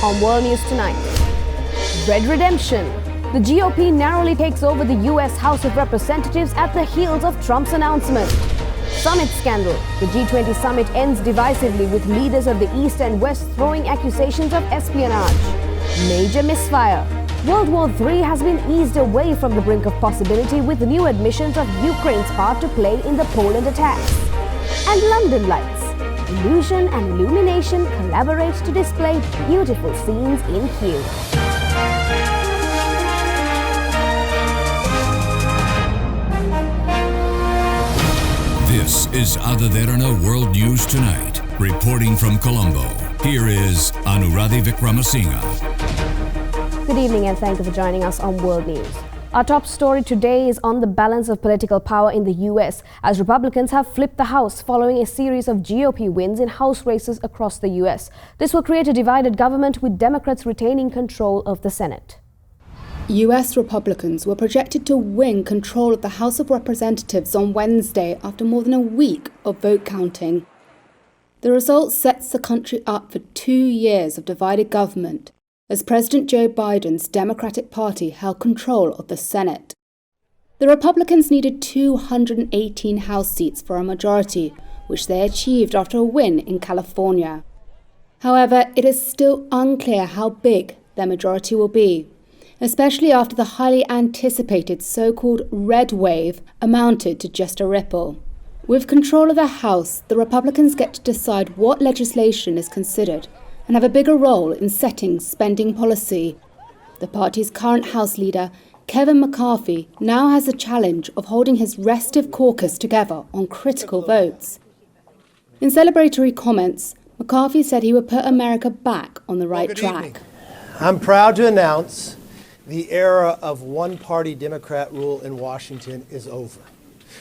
On World News Tonight, Red Redemption. The GOP narrowly takes over the US House of Representatives at the heels of Trump's announcement. Summit scandal. The G20 summit ends divisively with leaders of the East and West throwing accusations of espionage. Major misfire. World War III has been eased away from the brink of possibility with new admissions of Ukraine's part to play in the Poland attacks. And London lights. Illusion and illumination collaborate to display beautiful scenes in hue. This is Derana World News Tonight. Reporting from Colombo, here is Anuradhi Vikramasinghe. Good evening and thank you for joining us on World News. Our top story today is on the balance of political power in the US as Republicans have flipped the House following a series of GOP wins in House races across the US. This will create a divided government with Democrats retaining control of the Senate. US Republicans were projected to win control of the House of Representatives on Wednesday after more than a week of vote counting. The result sets the country up for 2 years of divided government as President Joe Biden's Democratic Party held control of the Senate. The Republicans needed 218 House seats for a majority, which they achieved after a win in California. However, it is still unclear how big their majority will be, especially after the highly anticipated so-called red wave amounted to just a ripple. With control of the House, the Republicans get to decide what legislation is considered and have a bigger role in setting spending policy. The party's current House leader, Kevin McCarthy, now has the challenge of holding his restive caucus together on critical votes. In celebratory comments, McCarthy said he would put America back on the right track. Evening. I'm proud to announce the era of one-party Democrat rule in Washington is over.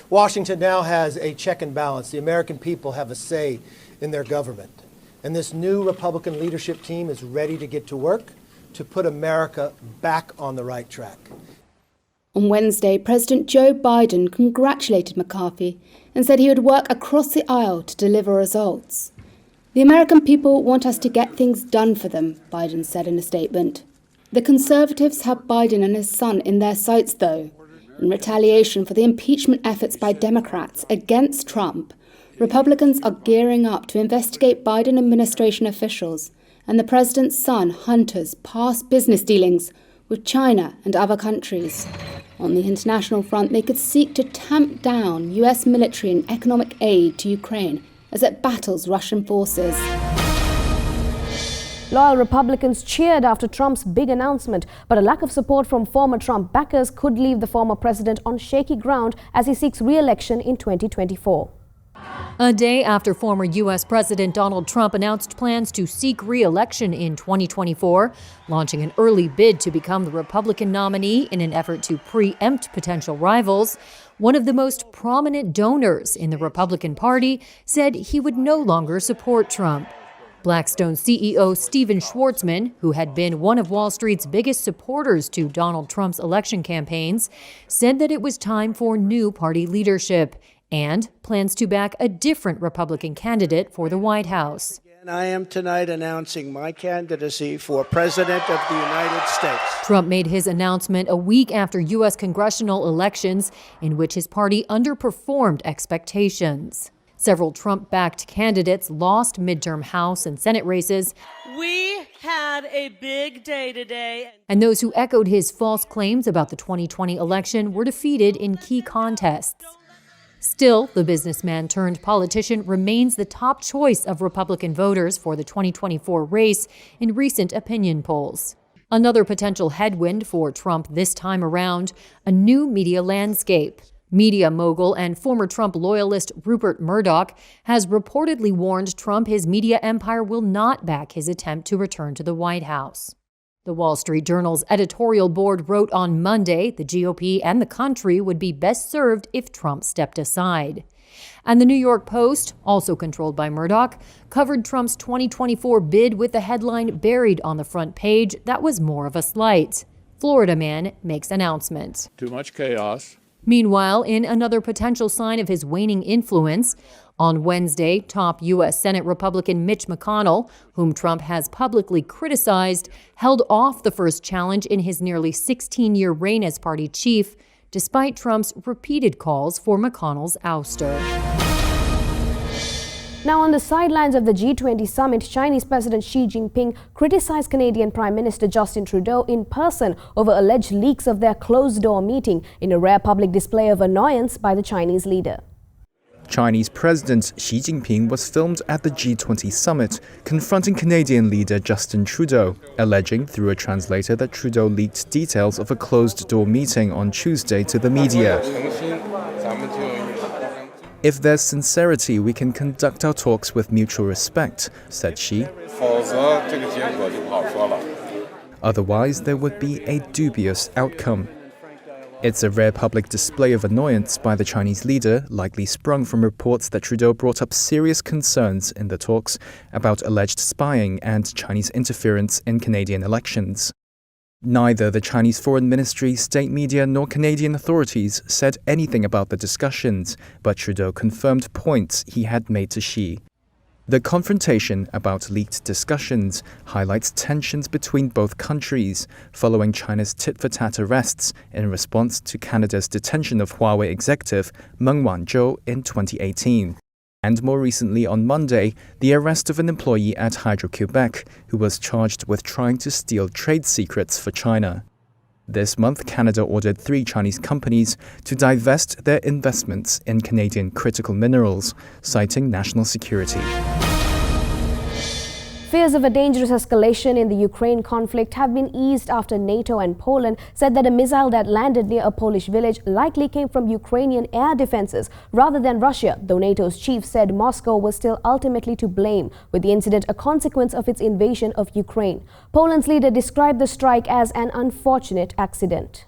Washington now has a check and balance. The American people have a say in their government. And this new Republican leadership team is ready to get to work to put America back on the right track. On Wednesday, President Joe Biden congratulated McCarthy and said he would work across the aisle to deliver results. The American people want us to get things done for them, Biden said in a statement. The Conservatives have Biden and his son in their sights, though. In retaliation for the impeachment efforts by Democrats against Trump, Republicans are gearing up to investigate Biden administration officials and the president's son Hunter's past business dealings with China and other countries. On the international front, they could seek to tamp down US military and economic aid to Ukraine as it battles Russian forces. Loyal Republicans cheered after Trump's big announcement, but a lack of support from former Trump backers could leave the former president on shaky ground as he seeks re-election in 2024. A day after former U.S. President Donald Trump announced plans to seek re-election in 2024, launching an early bid to become the Republican nominee in an effort to preempt potential rivals, one of the most prominent donors in the Republican Party said he would no longer support Trump. Blackstone CEO Stephen Schwarzman, who had been one of Wall Street's biggest supporters to Donald Trump's election campaigns, said that it was time for new party leadership and plans to back a different Republican candidate for the White House. I am tonight announcing my candidacy for President of the United States. Trump made his announcement a week after U.S. congressional elections in which his party underperformed expectations. Several Trump-backed candidates lost midterm House and Senate races. We had a big day today. And those who echoed his false claims about the 2020 election were defeated in key contests. Still, the businessman turned politician remains the top choice of Republican voters for the 2024 race in recent opinion polls. Another potential headwind for Trump this time around, a new media landscape. Media mogul and former Trump loyalist Rupert Murdoch has reportedly warned Trump his media empire will not back his attempt to return to the White House. The Wall Street Journal's editorial board wrote on Monday the GOP and the country would be best served if Trump stepped aside. And the New York Post, also controlled by Murdoch, covered Trump's 2024 bid with the headline buried on the front page that was more of a slight. Florida man makes announcement. Too much chaos, Meanwhile, in another potential sign of his waning influence, on Wednesday, top U.S. Senate Republican Mitch McConnell, whom Trump has publicly criticized, held off the first challenge in his nearly 16-year reign as party chief, despite Trump's repeated calls for McConnell's ouster. Now, on the sidelines of the G20 summit, Chinese President Xi Jinping criticized Canadian Prime Minister Justin Trudeau in person over alleged leaks of their closed-door meeting in a rare public display of annoyance by the Chinese leader. Chinese President Xi Jinping was filmed at the G20 summit, confronting Canadian leader Justin Trudeau, alleging through a translator that Trudeau leaked details of a closed-door meeting on Tuesday to the media. If there's sincerity, we can conduct our talks with mutual respect, said Xi. Otherwise, there would be a dubious outcome. It's a rare public display of annoyance by the Chinese leader, likely sprung from reports that Trudeau brought up serious concerns in the talks about alleged spying and Chinese interference in Canadian elections. Neither the Chinese Foreign Ministry, state media, nor Canadian authorities said anything about the discussions, but Trudeau confirmed points he had made to Xi. The confrontation about leaked discussions highlights tensions between both countries following China's tit-for-tat arrests in response to Canada's detention of Huawei executive Meng Wanzhou in 2018. And more recently on Monday, the arrest of an employee at Hydro-Quebec who was charged with trying to steal trade secrets for China. This month, Canada ordered 3 Chinese companies to divest their investments in Canadian critical minerals, citing national security. Fears of a dangerous escalation in the Ukraine conflict have been eased after NATO and Poland said that a missile that landed near a Polish village likely came from Ukrainian air defenses rather than Russia, though NATO's chief said Moscow was still ultimately to blame, with the incident a consequence of its invasion of Ukraine. Poland's leader described the strike as an unfortunate accident.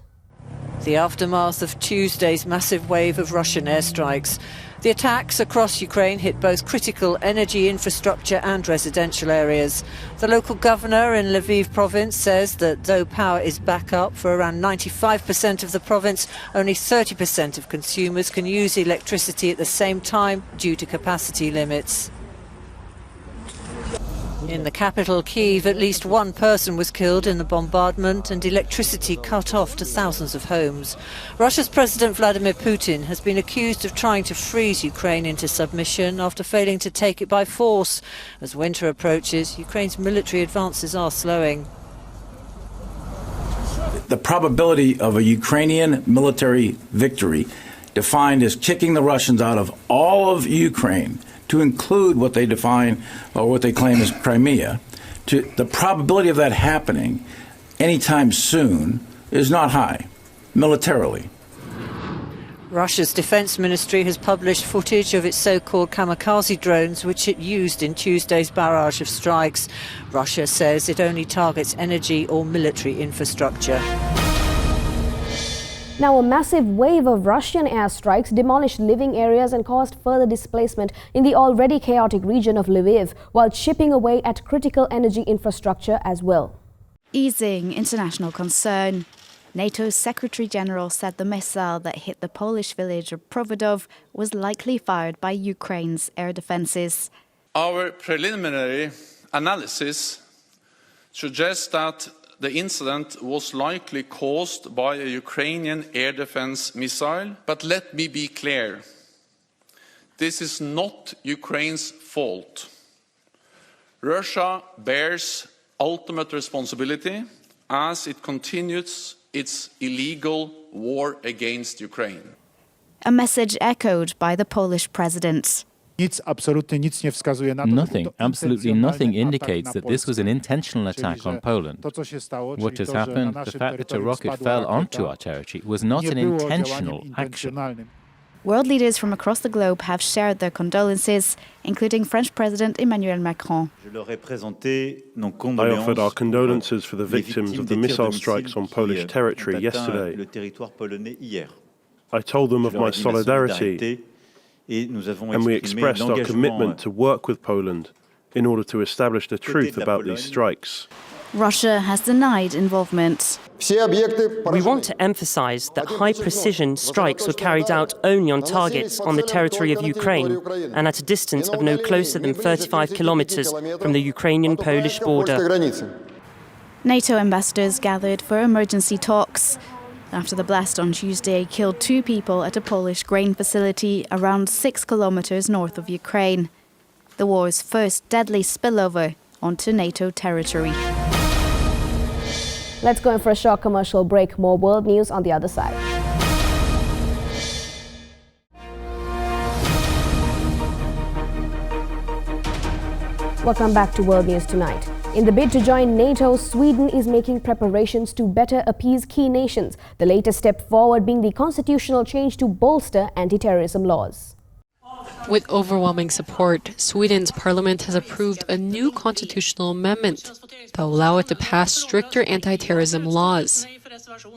The aftermath of Tuesday's massive wave of Russian airstrikes. The attacks across Ukraine hit both critical energy infrastructure and residential areas. The local governor in Lviv province says that though power is back up for around 95% of the province, only 30% of consumers can use electricity at the same time due to capacity limits. In the capital, Kyiv, at least one person was killed in the bombardment and electricity cut off to thousands of homes. Russia's President Vladimir Putin has been accused of trying to freeze Ukraine into submission after failing to take it by force. As winter approaches, Ukraine's military advances are slowing. The probability of a Ukrainian military victory, defined as kicking the Russians out of all of Ukraine, to include what they define or what they claim as Crimea, the probability of that happening anytime soon is not high, militarily. Russia's defense ministry has published footage of its so-called kamikaze drones, which it used in Tuesday's barrage of strikes. Russia says it only targets energy or military infrastructure. Now, a massive wave of Russian airstrikes demolished living areas and caused further displacement in the already chaotic region of Lviv, while chipping away at critical energy infrastructure as well. Easing international concern. NATO's Secretary General said the missile that hit the Polish village of Provodov was likely fired by Ukraine's air defenses. Our preliminary analysis suggests that the incident was likely caused by a Ukrainian air defense missile. But let me be clear, this is not Ukraine's fault. Russia bears ultimate responsibility as it continues its illegal war against Ukraine. A message echoed by the Polish president. Nothing, absolutely nothing indicates that this was an intentional attack on Poland. What has happened, the fact that a rocket fell onto our territory, was not an intentional action. World leaders from across the globe have shared their condolences, including French President Emmanuel Macron. I offered our condolences for the victims of the missile strikes on Polish territory yesterday. I told them of my solidarity, and we expressed our commitment to work with Poland in order to establish the truth about these strikes. Russia has denied involvement. We want to emphasize that high-precision strikes were carried out only on targets on the territory of Ukraine and at a distance of no closer than 35 kilometers from the Ukrainian-Polish border. NATO ambassadors gathered for emergency talks after the blast on Tuesday killed 2 people at a Polish grain facility around 6 kilometers north of Ukraine. The war's first deadly spillover onto NATO territory. Let's go in for a short commercial break. More world news on the other side. Welcome back to World News Tonight. In the bid to join NATO, Sweden is making preparations to better appease key nations. The latest step forward being the constitutional change to bolster anti-terrorism laws. With overwhelming support, Sweden's parliament has approved a new constitutional amendment that will allow it to pass stricter anti-terrorism laws,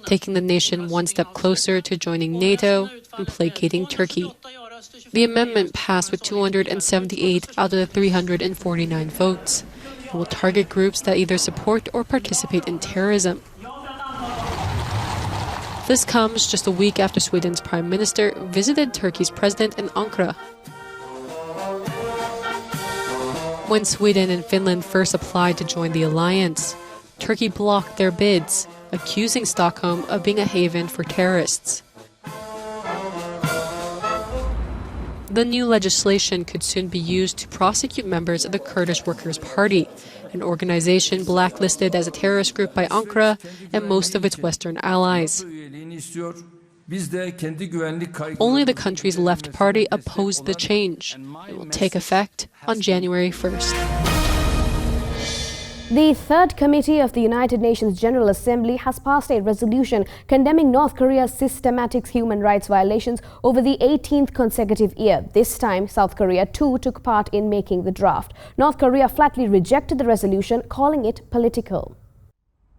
taking the nation one step closer to joining NATO and placating Turkey. The amendment passed with 278 out of the 349 votes. It will target groups that either support or participate in terrorism. This comes just a week after Sweden's Prime Minister visited Turkey's president in Ankara. When Sweden and Finland first applied to join the alliance, Turkey blocked their bids, accusing Stockholm of being a haven for terrorists. The new legislation could soon be used to prosecute members of the Kurdish Workers' Party, an organization blacklisted as a terrorist group by Ankara and most of its Western allies. Only the country's left party opposed the change. It will take effect on January 1st. The Third Committee of the United Nations General Assembly has passed a resolution condemning North Korea's systematic human rights violations over the 18th consecutive year. This time, South Korea too took part in making the draft. North Korea flatly rejected the resolution, calling it political.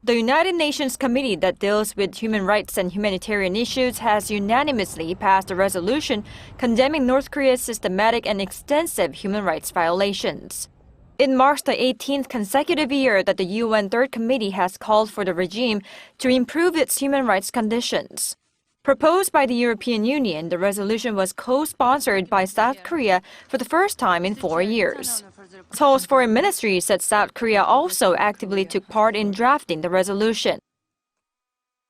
The United Nations Committee that deals with human rights and humanitarian issues has unanimously passed a resolution condemning North Korea's systematic and extensive human rights violations. It marks the 18th consecutive year that the UN Third Committee has called for the regime to improve its human rights conditions. Proposed by the European Union, the resolution was co-sponsored by South Korea for the first time in 4 years. Seoul's foreign ministry said South Korea also actively took part in drafting the resolution.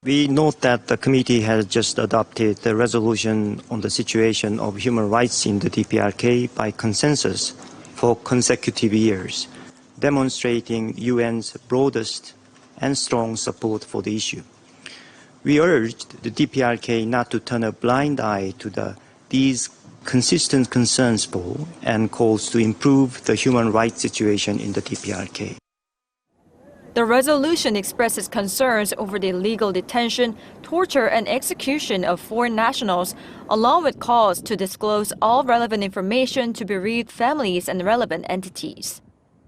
We note that the committee has just adopted the resolution on the situation of human rights in the DPRK by consensus for consecutive years, demonstrating UN's broadest and strong support for the issue. We urged the DPRK not to turn a blind eye to these consistent concerns for and calls to improve the human rights situation in the DPRK. The resolution expresses concerns over the illegal detention, torture, and execution of foreign nationals, along with calls to disclose all relevant information to bereaved families and relevant entities.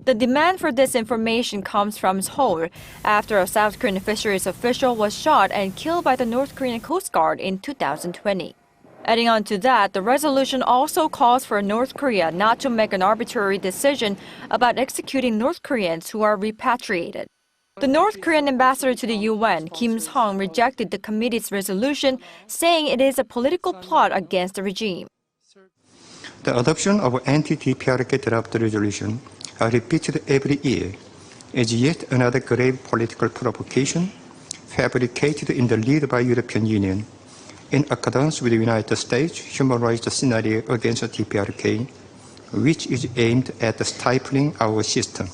The demand for this information comes from Seoul after a South Korean fisheries official was shot and killed by the North Korean Coast Guard in 2020. Adding on to that, the resolution also calls for North Korea not to make an arbitrary decision about executing North Koreans who are repatriated. The North Korean ambassador to the UN, Kim Sung, rejected the committee's resolution, saying it is a political plot against the regime. The adoption of anti-DPRK draft resolution, repeated every year, is yet another grave political provocation fabricated in the lead by European Union in accordance with the United States human rights scenario against the DPRK, which is aimed at stifling our system.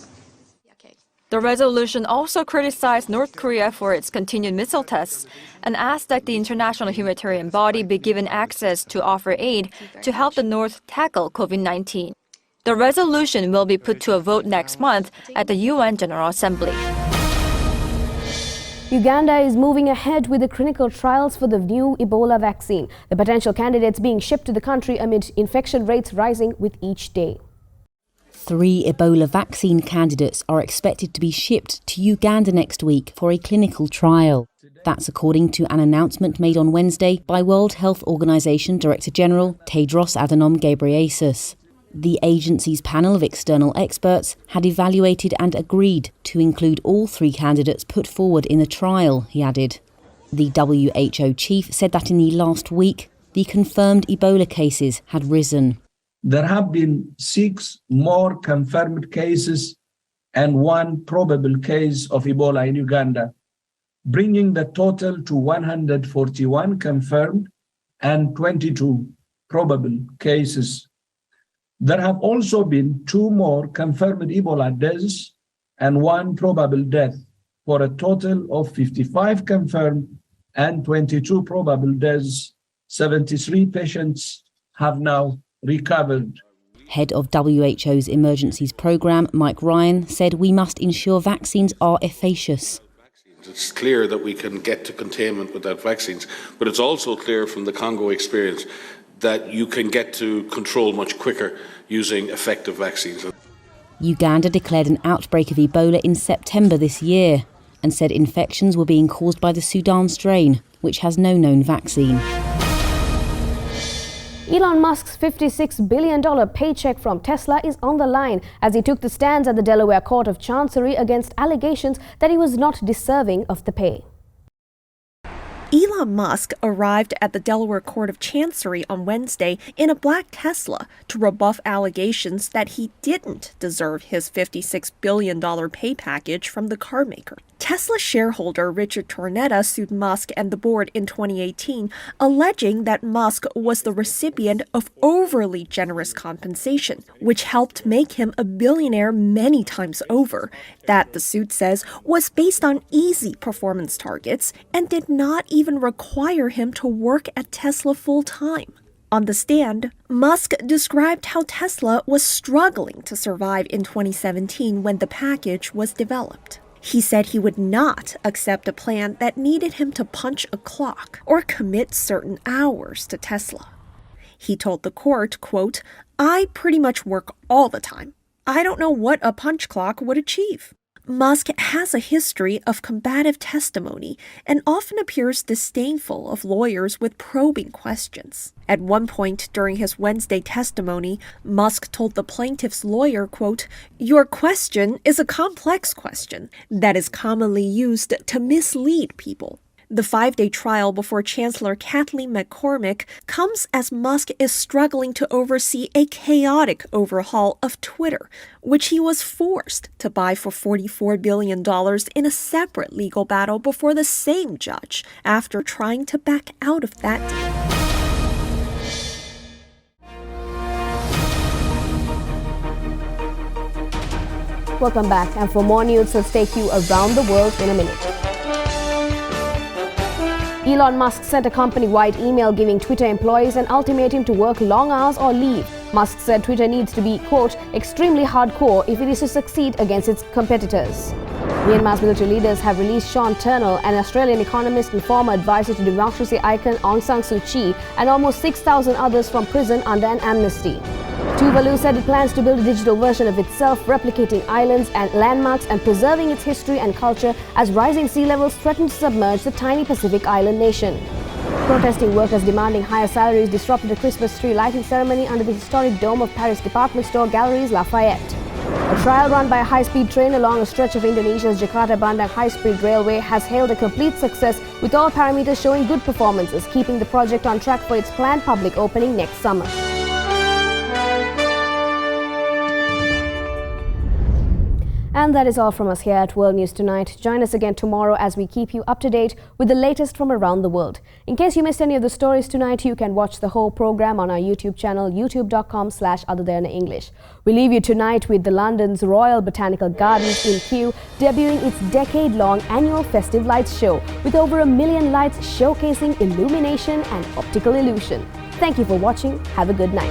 The resolution also criticized North Korea for its continued missile tests and asked that the international humanitarian body be given access to offer aid to help the North tackle COVID-19. The resolution will be put to a vote next month at the UN General Assembly. Uganda is moving ahead with the clinical trials for the new Ebola vaccine. The potential candidates being shipped to the country amid infection rates rising with each day. 3 Ebola vaccine candidates are expected to be shipped to Uganda next week for a clinical trial. That's according to an announcement made on Wednesday by World Health Organization Director General Tedros Adhanom Ghebreyesus. The agency's panel of external experts had evaluated and agreed to include all 3 candidates put forward in the trial, he added. The WHO chief said that in the last week, the confirmed Ebola cases had risen. There have been 6 more confirmed cases and 1 probable case of Ebola in Uganda, bringing the total to 141 confirmed and 22 probable cases. There have also been 2 more confirmed Ebola deaths and 1 probable death, for a total of 55 confirmed and 22 probable deaths. 73 patients have now recovered. Head of WHO's emergencies programme, Mike Ryan, said we must ensure vaccines are efficacious. It's clear that we can get to containment without vaccines, but it's also clear from the Congo experience that you can get to control much quicker using effective vaccines. Uganda declared an outbreak of Ebola in September this year and said infections were being caused by the Sudan strain, which has no known vaccine. Elon Musk's $56 billion paycheck from Tesla is on the line as he took the stands at the Delaware Court of Chancery against allegations that he was not deserving of the pay. Elon Musk arrived at the Delaware Court of Chancery on Wednesday in a black Tesla to rebuff allegations that he didn't deserve his $56 billion pay package from the carmaker. Tesla shareholder Richard Tornetta sued Musk and the board in 2018, alleging that Musk was the recipient of overly generous compensation, which helped make him a billionaire many times over. That, the suit says, was based on easy performance targets and did not even require him to work at Tesla full-time. On the stand, Musk described how Tesla was struggling to survive in 2017 when the package was developed. He said he would not accept a plan that needed him to punch a clock or commit certain hours to Tesla. He told the court, quote, "I pretty much work all the time. I don't know what a punch clock would achieve." Musk has a history of combative testimony and often appears disdainful of lawyers with probing questions. At one point during his Wednesday testimony, Musk told the plaintiff's lawyer, quote, "Your question is a complex question that is commonly used to mislead people." The 5-day trial before Chancellor Kathleen McCormick comes as Musk is struggling to oversee a chaotic overhaul of Twitter, which he was forced to buy for $44 billion in a separate legal battle before the same judge after trying to back out of that deal. Welcome back, and for more news, let's take you around the world in a minute. Elon Musk sent a company-wide email giving Twitter employees an ultimatum to work long hours or leave. Musk said Twitter needs to be, quote, "extremely hardcore if it is to succeed against its competitors." Myanmar's military leaders have released Sean Turnell, an Australian economist and former advisor to democracy icon Aung San Suu Kyi, and almost 6,000 others from prison under an amnesty. Tuvalu said it plans to build a digital version of itself, replicating islands and landmarks and preserving its history and culture as rising sea levels threaten to submerge the tiny Pacific island nation. Protesting workers demanding higher salaries disrupted a Christmas tree lighting ceremony under the historic dome of Paris department store Galeries Lafayette. A trial run by a high-speed train along a stretch of Indonesia's Jakarta-Bandung high-speed railway has hailed a complete success, with all parameters showing good performances, keeping the project on track for its planned public opening next summer. And that is all from us here at World News Tonight. Join us again tomorrow as we keep you up to date with the latest from around the world. In case you missed any of the stories tonight, you can watch the whole program on our YouTube channel, youtube.com/OtherThanEnglish. We leave you tonight with the London's Royal Botanical Gardens in Kew debuting its decade-long annual festive lights show with over 1 million lights showcasing illumination and optical illusion. Thank you for watching. Have a good night.